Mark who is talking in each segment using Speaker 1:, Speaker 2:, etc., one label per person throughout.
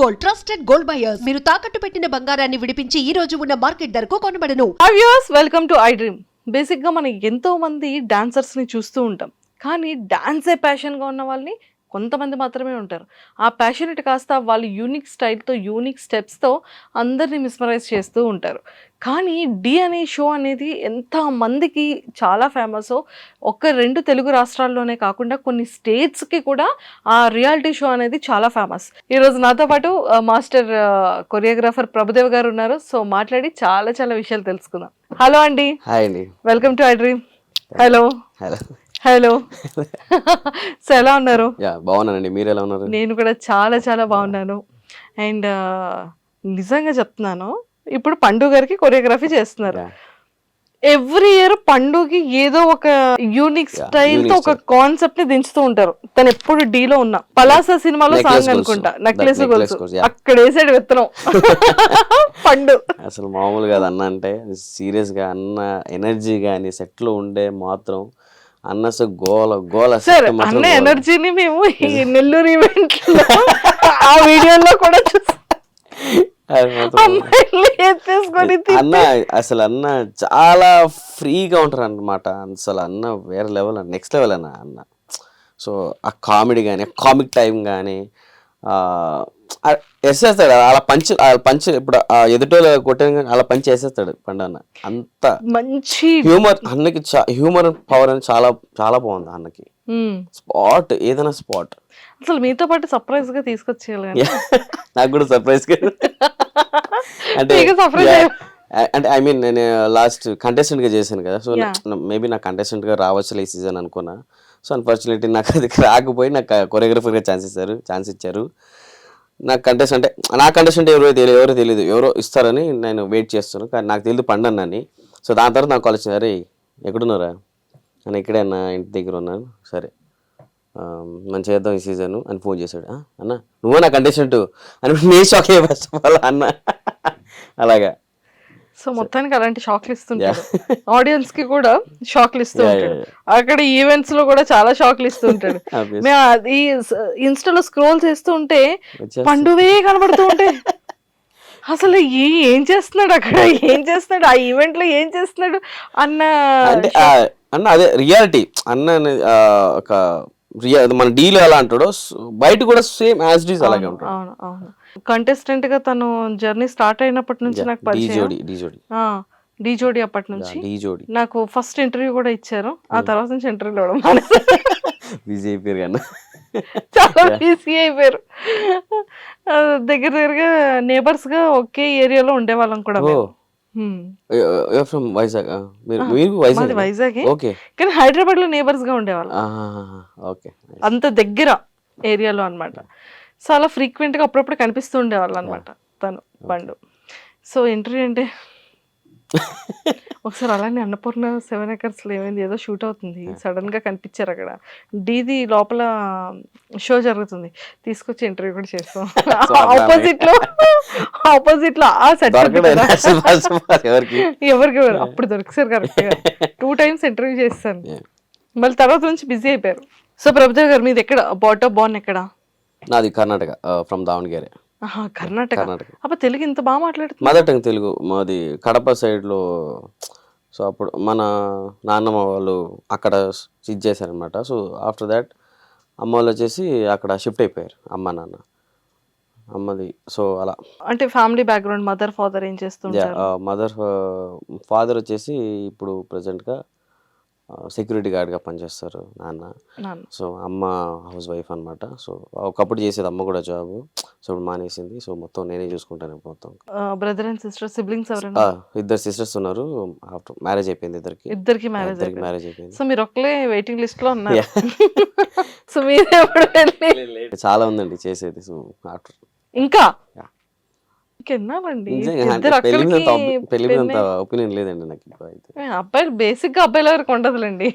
Speaker 1: Gold, trusted gold buyers. మీరు తాకట్టు పెట్టిన బంగారాన్ని విడిపించి ఈ రోజు ఉన్న మార్కెట్ ధరకు కొనబడను.
Speaker 2: Viewers, welcome to I dream. బేసిక్గా మనం ఎంతో మంది డాన్సర్స్ని చూస్తూ ఉంటాం, కానీ డాన్సే ప్యాషన్గా ఉన్న వాళ్ళని కొంతమంది మాత్రమే ఉంటారు. ఆ ప్యాషనెట్ కాస్త వాళ్ళు యూనిక్ స్టైల్తో, యూనిక్ స్టెప్స్తో అందరినీ మిస్మరైజ్ చేస్తూ ఉంటారు. కానీ డి అనే షో అనేది ఎంతమందికి చాలా ఫేమస్. ఒక్క 2 తెలుగు రాష్ట్రాల్లోనే కాకుండా కొన్ని స్టేట్స్కి కూడా ఆ రియాలిటీ షో అనేది చాలా ఫేమస్. ఈరోజు నాతో పాటు మాస్టర్ కొరియోగ్రాఫర్ ప్రభుదేవ్ గారు ఉన్నారు. సో మాట్లాడి చాలా చాలా విషయాలు తెలుసుకుందాం. హలో అండి.
Speaker 3: హాయ్ అండి.
Speaker 2: Welcome to I dream. Hello
Speaker 3: hello
Speaker 2: hello. So ఎలా ఉన్నారు?
Speaker 3: బాగున్నానండి, మీరు ఎలా ఉన్నారు?
Speaker 2: నేను కూడా చాలా చాలా బాగున్నాను. అండ్ నిజంగా చెప్తున్నాను, ఇప్పుడు పండు గారికి కొరియోగ్రఫీ చేస్తున్నారు. ఎవ్రీ ఇయర్ పండుగకి ఏదో ఒక యూనిక్ స్టైల్ తో ఒక కాన్సెప్ట్ ని దించుతూ ఉంటారు. తను ఎప్పుడు డీలో ఉన్నా పలాసా సినిమాలో సాంగ్ అనుకుంటా, నెక్లెస్ గొలుసు, అక్కడ వేసాడు విత్తనం పండు.
Speaker 3: అసలు మామూలు కాదు అన్న అంటే, సీరియస్ గా అన్న ఎనర్జీ గానీ సెట్ లో ఉండే మాత్రం అన్న గోల గోల.
Speaker 2: సార్ అన్న ఎనర్జీని మేము ఈ నెల్లూరు ఈవెంట్ ఆ వీడియోలో కూడా చూసాం.
Speaker 3: అన్న అసలు అన్న చాలా ఫ్రీగా ఉంటారు అన్నమాట. అసలు అన్న వేరే లెవెల్, నెక్స్ట్ లెవెల్ అన్న. సో ఆ కామెడీ కానీ, కామిక్ టైం కానీ వేసేస్తాడు. అలా పంచ్ ఇప్పుడు ఎదుటోళ్ళు కొట్టాను కానీ అలా పంచ్ వేసేస్తాడు పండు అన్న. అంత
Speaker 2: మంచి
Speaker 3: హ్యూమర్ అన్నకి, హ్యూమర్ పవర్ అని చాలా చాలా బాగుంది అన్నకి. స్పాట్ ఏదైనా స్పాట్.
Speaker 2: అసలు మీతో పాటు సర్ప్రైజ్ గా తీసుకొచ్చేయాలి.
Speaker 3: నాకు కూడా సర్ప్రైజ్ అంటే ఐ మీన్ నేను లాస్ట్ కంటెస్టెంట్ గా చేశాను కదా. సో మేబీ నాకు కంటెస్టెంట్ గా రావచ్చు ఈ సీజన్ అనుకున్నా. సో అన్ఫార్చునేట్లీ నాకు అది రాకపోయి నాకు కొరియోగ్రఫర్గా ఛాన్స్ ఇచ్చారు. నాకు కంటెస్టెంట్ ఎవరో తెలియదు, ఎవరో ఇస్తారని నేను వెయిట్ చేస్తాను. కానీ నాకు తెలియదు పండన్నని. సో దాని తర్వాత నాకు కాల్ వచ్చింది, అరే ఎక్కడున్నారా అని. ఇక్కడే అన్న, ఇంటి దగ్గర ఉన్నాను. సరే మనం చేద్దాం ఈ సీజన్ అని ఫోన్ చేశాడు. అన్న నువ్వు నా కంటెస్టెంట్ అని నేను షాక్ అయ్యా ఫస్ట్ ఆఫ్ ఆల్ అన్న. అలాగా.
Speaker 2: సో మొత్తానికి అలాంటి షాక్లు ఇస్తుంటాడు, ఆడియన్స్ కి కూడా షాక్లు ఇస్తూ ఉంటాడు. అక్కడ ఈవెంట్స్ లో కూడా చాలా షాక్లు ఇస్తూ ఉంటాడు. మేము అది ఇన్స్టాలో స్క్రోల్ చేస్తూ ఉంటే పండువే కనబడుతూ ఉంటే అసలు ఏం చేస్తున్నాడు అక్కడ, ఏం చేస్తున్నాడు ఆ ఈవెంట్ లో, ఏం చేస్తున్నాడు
Speaker 3: అన్న అదే రియాలిటీ అన్న. ఒక మన డీలో ఎలా అంటాడో బయట కూడా సేమ్ యాజ్ ఇట్ ఈస్ అలాగే ఉంటాడు.
Speaker 2: అవును. కంటెస్టెంట్ గా తను జర్నీ స్టార్ట్ అయినప్పటి నుంచి నాకు పరిచయం. డీ జోడి అప్పటి నుంచి నాకు ఫస్ట్ ఇంటర్వ్యూ కూడా ఇచ్చారు. ఆ తర్వాత నుంచి ఇంటర్వ్యూ ఇవ్వడం
Speaker 3: బిజీ అయిపోయారు కన్నా,
Speaker 2: చాలా బిజీ అయిపోయారు. దగ్గరగా నేబర్స్ గా ఒకే ఏరియాలో ఉండేవాళ్ళం కూడా. వైజాగ్, కానీ హైదరాబాద్ లో నేబర్స్ గా ఉండేవాళ్ళం. అంత దగ్గర ఏరియాలో అన్నమాట. చాలా ఫ్రీక్వెంట్ గా అప్పుడప్పుడు కనిపిస్తూ ఉండేవాళ్ళు అనమాట తను పండు. సో ఇంటర్వ్యూ అంటే ఒకసారి అలానే అన్నపూర్ణ 7 acres లో ఏమైంది, ఏదో షూట్ అవుతుంది, సడన్ గా కనిపించారు అక్కడ. డీది లోపల షో జరుగుతుంది, తీసుకొచ్చి ఇంటర్వ్యూ కూడా చేస్తాం. ఆపోజిట్ లో ఆ సెట్ ఎవరికి అప్పుడు దొరికిసారు కరెక్ట్ గా. 2 times ఇంటర్వ్యూ చేస్తాను. మళ్ళీ తర్వాత నుంచి బిజీ అయిపోయారు. సో ప్రభుదేవ్ గారు, మీది ఎక్కడ? బార్న్ ఎక్కడ?
Speaker 3: నాది కర్ణాటక, ఫ్రమ్ దావణగేరే.
Speaker 2: కర్ణాటక. అప్పుడు తెలుగు ఇంత బాగా మాట్లాడుతుంది?
Speaker 3: మదర్ టంగ్ తెలుగు మాది, కడప సైడ్లో. సో అప్పుడు మన నాన్నమ్మ వాళ్ళు అక్కడ ఇది చేశారనమాట. సో ఆఫ్టర్ దాట్ అమ్మ వాళ్ళు వచ్చేసి అక్కడ షిఫ్ట్ అయిపోయారు, అమ్మ నాన్న అమ్మది. సో అలా
Speaker 2: అంటే ఫ్యామిలీ బ్యాక్గ్రౌండ్, మదర్ ఫాదర్ ఏం చేస్తుంటారు?
Speaker 3: ఫాదర్ వచ్చేసి ఇప్పుడు ప్రజెంట్గా సెక్యూరిటీ గార్డ్గా పనిచేస్తారు నాన్న. సో అమ్మ హౌస్ వైఫ్ అనమాట. సో ఒకప్పుడు చేసేది అమ్మ కూడా జాబ్. సో ఇప్పుడు మానేసింది. సో మొత్తం నేనే చూసుకుంటాను మొత్తం.
Speaker 2: బ్రదర్ అండ్ సిస్టర్, సిబ్లింగ్స్ ఎవరైనా?
Speaker 3: 2 sisters ఉన్నారు. ఆఫ్టర్ మ్యారేజ్ అయిపోయింది ఇద్దరికి మ్యారేజ్ అయిపోయింది.
Speaker 2: సో మీరు ఒక్కలే వెయిటింగ్ లిస్ట్ లో ఉన్నారు. సో మీరు
Speaker 3: చాలా ఉందండి చేసేది. సో ఆఫ్టర్
Speaker 2: ఇంకా
Speaker 3: ఒపీనియన్ లేదండి నాకు.
Speaker 2: అబ్బాయిలు బేసిక్ గా అబ్బాయిల వరకు ఉండదులేండి.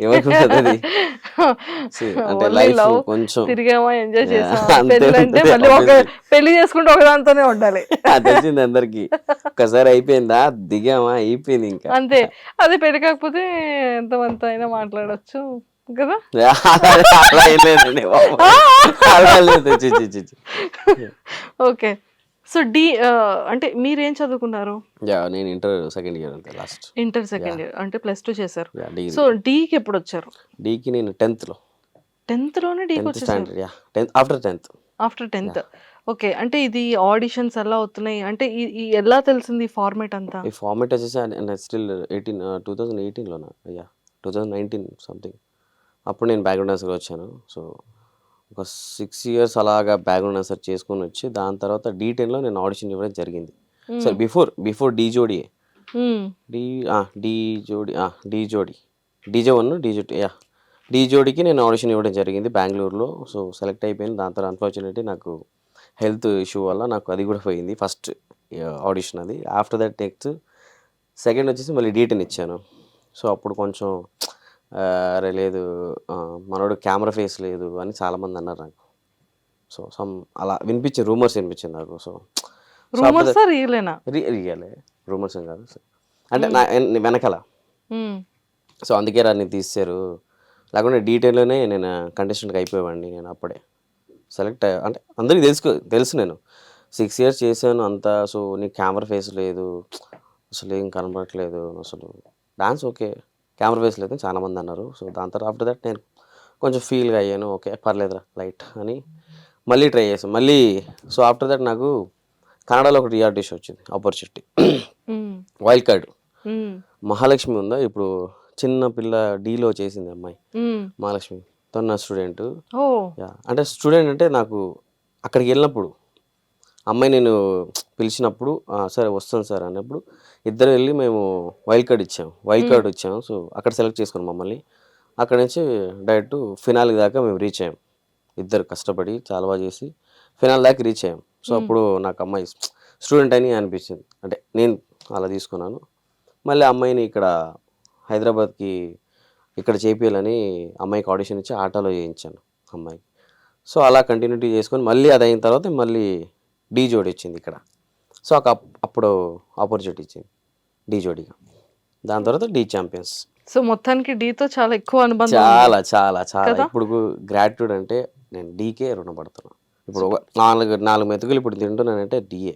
Speaker 3: కొంచెం
Speaker 2: తిరిగామా, ఎంజాయ్ చేసామా, అంటే మళ్ళీ పెళ్లి చేసుకుంటే ఒకదాంతోనే ఉండాలి.
Speaker 3: తెలిసింది అందరికి. ఒకసారి అయిపోయిందా, దిగామా, అయిపోయింది ఇంకా
Speaker 2: అంతే. అదే పెళ్లి కాకపోతే ఎంతమంత అయినా మాట్లాడచ్చు కదా. ఓకే. సో డి అంటే మీరేం చదువుకున్నారు?
Speaker 3: యా నేను ఇంటర్ సెకండ్ ఇయర్ అంతే లాస్ట్.
Speaker 2: ఇంటర్ సెకండ్ ఇయర్ అంటే +2 చేశారు.
Speaker 3: Yeah degree.
Speaker 2: సో డీకి ఎప్పుడు వచ్చారు?
Speaker 3: డీకి నేను 10th
Speaker 2: 10th లోనే డీకి
Speaker 3: 10th
Speaker 2: వచ్చేసారు.
Speaker 3: Standard. Yeah 10th after 10th.
Speaker 2: After 10th. Okay. అంటే ఇది ఆడిషన్స్ ఎలా అవుతున్నాయి? అంటే ఈ ఎలా తెలిసింది ఈ ఫార్మాట్ అంతా?
Speaker 3: ఈ ఫార్మాట్ వచ్చేసి స్టిల్ 2018లోనా యా 2019 సంథింగ్ అప్పుడు నేను బ్యాక్గ్రౌండ్ డాన్సర్గా వచ్చాను. సో ఒక 6 years అలాగా బ్యాక్గ్రౌండ్ డాన్సర్ చేసుకొని వచ్చి దాని తర్వాత D10లో నేను ఆడిషన్ ఇవ్వడం జరిగింది. సో బిఫోర్ డీ జోడీ
Speaker 2: హ్మ్.
Speaker 3: డీ జోడీ DJ1 యా డీ జోడీకి నేను ఆడిషన్ ఇవ్వడం జరిగింది బెంగళూరులో. సో సెలెక్ట్ అయిపోయింది. దాని తర్వాత అన్ఫార్చునేట్లీ నాకు హెల్త్ ఇష్యూ వల్ల నాకు అది కూడా పోయింది ఫస్ట్ ఆడిషన్ అది. ఆఫ్టర్ దట్ నెక్స్ట్ సెకండ్ వచ్చేసి మళ్ళీ D10 ఇచ్చాను. సో అప్పుడు కొంచెం అరే లేదు మనోడు కెమెరా ఫేస్ లేదు అని చాలామంది అన్నారు నాకు. సో అలా రూమర్స్ వినిపించింది నాకు. సో
Speaker 2: రూమర్సా రియలేనా?
Speaker 3: రియలే రూమర్స్ ఏం కాదు. సో అంటే నా వెనకాల.
Speaker 2: హ్మ్.
Speaker 3: సో అందుకే నేను తీశారు. లేకుంటే D10లోనే నేను కంటెస్టెంట్గా అయిపోయేవాడిని నేను అప్పుడే. సెలెక్ట్ అంటే అందరికీ తెలుసు నేను 6 years చేశాను అంతా. సో నీకు కెమెరా ఫేస్ లేదు, అసలు ఏం కనబడట్లేదు, అసలు డాన్స్ ఓకే కెమెరా ఫేస్ లేదు చాలామంది అన్నారు. సో దాని తర్వాత ఆఫ్టర్ దట్ నేను కొంచెం ఫీల్గా అయ్యాను. ఓకే పర్లేదురా లైట్ అని మళ్ళీ ట్రై చేశాను మళ్ళీ. సో ఆఫ్టర్ దట్ నాకు కన్నడలో ఒక రియాలిటీ షో వచ్చింది ఆపర్చునిటీ
Speaker 2: హ్మ్.
Speaker 3: Wild card.
Speaker 2: హ్మ్.
Speaker 3: మహాలక్ష్మి ఉందా ఇప్పుడు చిన్న పిల్ల డీలో చేసింది అమ్మాయి
Speaker 2: హ్మ్.
Speaker 3: మహాలక్ష్మి తను నా స్టూడెంట్.
Speaker 2: ఓహ్!
Speaker 3: యా అంటే స్టూడెంట్ అంటే నాకు అక్కడికి వెళ్ళినప్పుడు అమ్మాయి నేను పిలిచినప్పుడు సరే వస్తాను సార్ అన్నప్పుడు ఇద్దరు వెళ్ళి మేము వైల్డ్ కార్డ్ ఇచ్చాము. సో అక్కడ సెలెక్ట్ చేసుకున్నాం మమ్మల్ని. అక్కడ నుంచి డైరెక్ట్ ఫినాల్ దాకా మేము రీచ్ అయ్యాం. ఇద్దరు కష్టపడి చాలా బాగా చేసి ఫినాల్ దాకా రీచ్ అయ్యాం. సో అప్పుడు నాకు అమ్మాయి స్టూడెంట్ అని అనిపించింది. అంటే నేను అలా తీసుకున్నాను. మళ్ళీ అమ్మాయిని ఇక్కడ హైదరాబాద్కి ఇక్కడ చేపియాలని అమ్మాయికి ఆడిషన్ ఇచ్చి ఆటోలో చేయించాను అమ్మాయికి. సో అలా కంటిన్యూటీ చేసుకొని మళ్ళీ అది అయిన తర్వాత మళ్ళీ డీ జోడీ వచ్చింది ఇక్కడ. సో అప్పుడు ఆపర్చునిటీ ఇచ్చింది డీ జోడీగా. దాని తర్వాత డీ ఛాంపియన్స్.
Speaker 2: సో మొత్తానికి డీతో చాలా ఎక్కువ అనుబంధం ఉంది.
Speaker 3: చాలా చాలా చాలా
Speaker 2: కదా?
Speaker 3: ఇప్పుడు గ్రాట్యూడ్ అంటే నేను డీకే రుణపడుతున్నాను. ఇప్పుడు ఒక నాలుగు మెతుకులు ఇప్పుడు తింటున్నానంటే డీఏ.